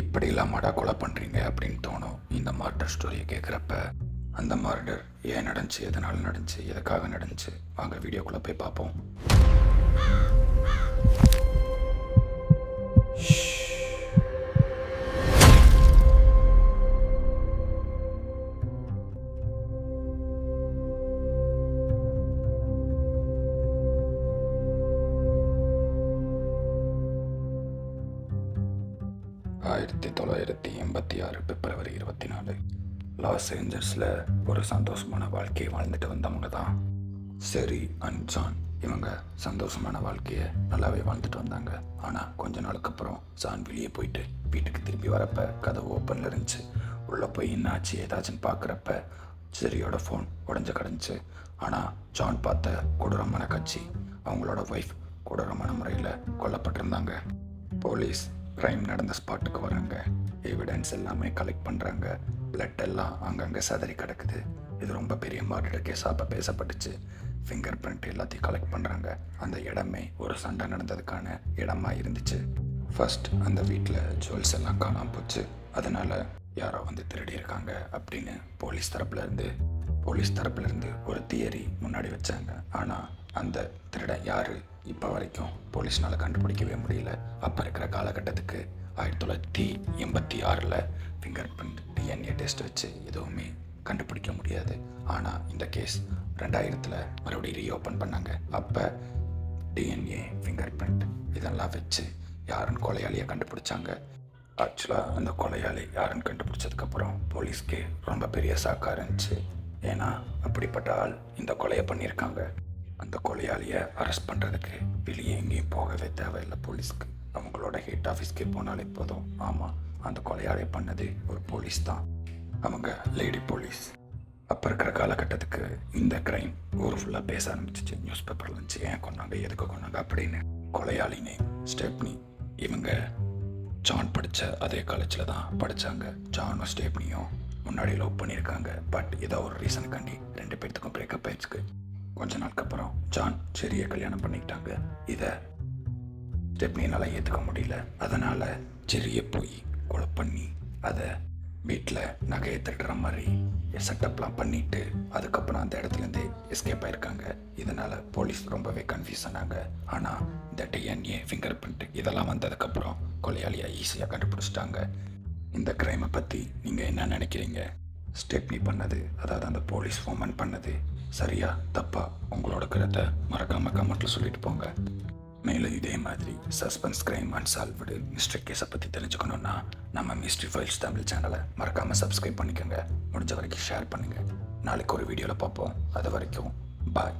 இப்படி இல்லாமடா கொலை பண்ணுறீங்க அப்படின்னு தோணும் இந்த மர்டர் ஸ்டோரியை கேட்குறப்ப. அந்த மர்டர் ஏன் நடந்துச்சு, எதனால் நடந்துச்சு, எதுக்காக நடந்துச்சு, வாங்க வீடியோக்குள்ளே போய் பார்ப்போம். 1986 பிப்ரவரி 24 லாஸ் ஏஞ்சல்ஸில் ஒரு சந்தோஷமான வாழ்க்கையை வாழ்ந்துட்டு வந்தவங்க தான் செரி அண்ட் ஜான். இவங்க சந்தோஷமான வாழ்க்கையை நல்லாவே வாழ்ந்துட்டு வந்தாங்க. ஆனால் கொஞ்ச நாளுக்கு அப்புறம் ஜான் வெளியே போயிட்டு வீட்டுக்கு திரும்பி வரப்ப கதவு ஓப்பனில் இருந்துச்சு. உள்ளே போய் என்னாச்சு ஏதாச்சுன்னு பார்க்குறப்ப செரியோட ஃபோன் உடஞ்ச கிடந்துச்சு. ஆனால் ஜான் பார்த்த கொடூரமான காட்சி, அவங்களோட ஒய்ஃப் கொடூரமான முறையில் கொல்லப்பட்டிருந்தாங்க. போலீஸ் க்ரைம் நடந்த ஸ்பாட்டுக்கு வராங்க. எவிடன்ஸ் எல்லாமே கலெக்ட் பண்ணுறாங்க. பிளட் எல்லாம் அங்கங்கே சதறி கிடக்குது. இது ரொம்ப பெரிய மர்டர் கேஸாக அப்போ பேசப்பட்டுச்சு. ஃபிங்கர் பிரிண்ட் எல்லாத்தையும் கலெக்ட் பண்ணுறாங்க. அந்த இடமே ஒரு சண்டை நடந்ததுக்கான இடமா இருந்துச்சு. ஃபர்ஸ்ட் அந்த வீட்டில் ஜுவல்ஸ் எல்லாம் காணாமல் போச்சு. அதனால் யாரோ வந்து திருடி இருக்காங்க அப்படின்னு போலீஸ் தரப்புலேருந்து ஒரு தியரி முன்னாடி வச்சாங்க. ஆனால் அந்த திருடன் யார் இப்போ வரைக்கும் போலீஸ்னால் கண்டுபிடிக்கவே முடியல. அப்போ இருக்கிற காலகட்டத்துக்கு 1986 ஃபிங்கர் பிரிண்ட் டிஎன்ஏ டெஸ்ட் வச்சு எதுவுமே கண்டுபிடிக்க முடியாது. ஆனால் இந்த கேஸ் 2000 மறுபடியும் ரீஓப்பன் பண்ணாங்க. அப்போ டிஎன்ஏ ஃபிங்கர் பிரிண்ட் இதெல்லாம் வச்சு யாருன்னு கொலையாளியை கண்டுபிடிச்சாங்க. ஆக்சுவலாக அந்த கொலையாளி யாருன்னு கண்டுபிடிச்சதுக்கப்புறம் போலீஸ்க்கே ரொம்ப பெரிய சாக்காக இருந்துச்சு. ஏன்னா அப்படிப்பட்ட ஆள் இந்த கொலையை பண்ணியிருக்காங்க. அந்த கொலையாளியை அரெஸ்ட் பண்ணுறதுக்கு வெளியே எங்கேயும் போகவே தேவையில்லை போலீஸ்க்கு. அவங்களோட ஹெட் ஆஃபீஸ்க்கே போனாலே போதும். ஆமாம், அந்த கொலையாளியை பண்ணது ஒரு போலீஸ் தான். அவங்க லேடி போலீஸ். அப்போ இருக்கிற காலகட்டத்துக்கு இந்த க்ரைம் ஊர் ஃபுல்லாக பேச ஆரம்பிச்சிச்சு. நியூஸ் பேப்பரில் இருந்துச்சு, ஏன் கொண்டாங்க, எதுக்கு கொண்டாங்க அப்படின்னு. கொலையாளினே ஸ்டெப்னி. இவங்க ஜான் படித்த அதே காலேஜில் தான் படித்தாங்க. ஜானும் ஸ்டெப்னியும் முன்னாடி லவ் பண்ணியிருக்காங்க. பட் ஏதோ ஒரு ரீசனுக்காண்டி 2 பேர்த்துக்கும் பிரேக்கப் ஆயிடுச்சு. கொஞ்ச நாளுக்கு அப்புறம் ஜான் செரியை கல்யாணம் பண்ணிக்கிட்டாங்க. இதை ஸ்டெப்னினால் ஏற்றுக்க முடியல. அதனால் செரியை போய் கொலை பண்ணி அதை வீட்டில் நகையை தட்டுற மாதிரி செட்டப்லாம் பண்ணிவிட்டு அதுக்கப்புறம் அந்த இடத்துலேருந்து எஸ்கேப் ஆகிருக்காங்க. இதனால் போலீஸ் ரொம்பவே கன்ஃபியூஸ் ஆனாங்க. ஆனால் இந்த டிஎன்ஏ ஃபிங்கர் பிரிண்ட் இதெல்லாம் வந்ததுக்கப்புறம் கொலையாளியாக ஈஸியாக கண்டுபிடிச்சிட்டாங்க. இந்த க்ரைமை பற்றி நீங்கள் என்ன நினைக்கிறீங்க? ஸ்டெப்னி பண்ணது, அதாவது அந்த போலீஸ் உமன் பண்ணது சரியா தப்பா? உங்களோட கருத்தை மறக்காமல் கமெண்ட்டில் சொல்லிட்டு போங்க. மேலும் இதே மாதிரி சஸ்பென்ஸ் கிரைம் அன்சால்வ்டு மிஸ்ட்ரி கேஸை பற்றி தெரிஞ்சுக்கணுன்னா நம்ம மிஸ்ட்ரி ஃபைல்ஸ் தமிழ் சேனலை மறக்காமல் சப்ஸ்கிரைப் பண்ணிக்கோங்க. முடிஞ்ச வரைக்கும் ஷேர் பண்ணுங்கள். நாளைக்கு ஒரு வீடியோவில் பார்ப்போம். அது வரைக்கும் பாய்.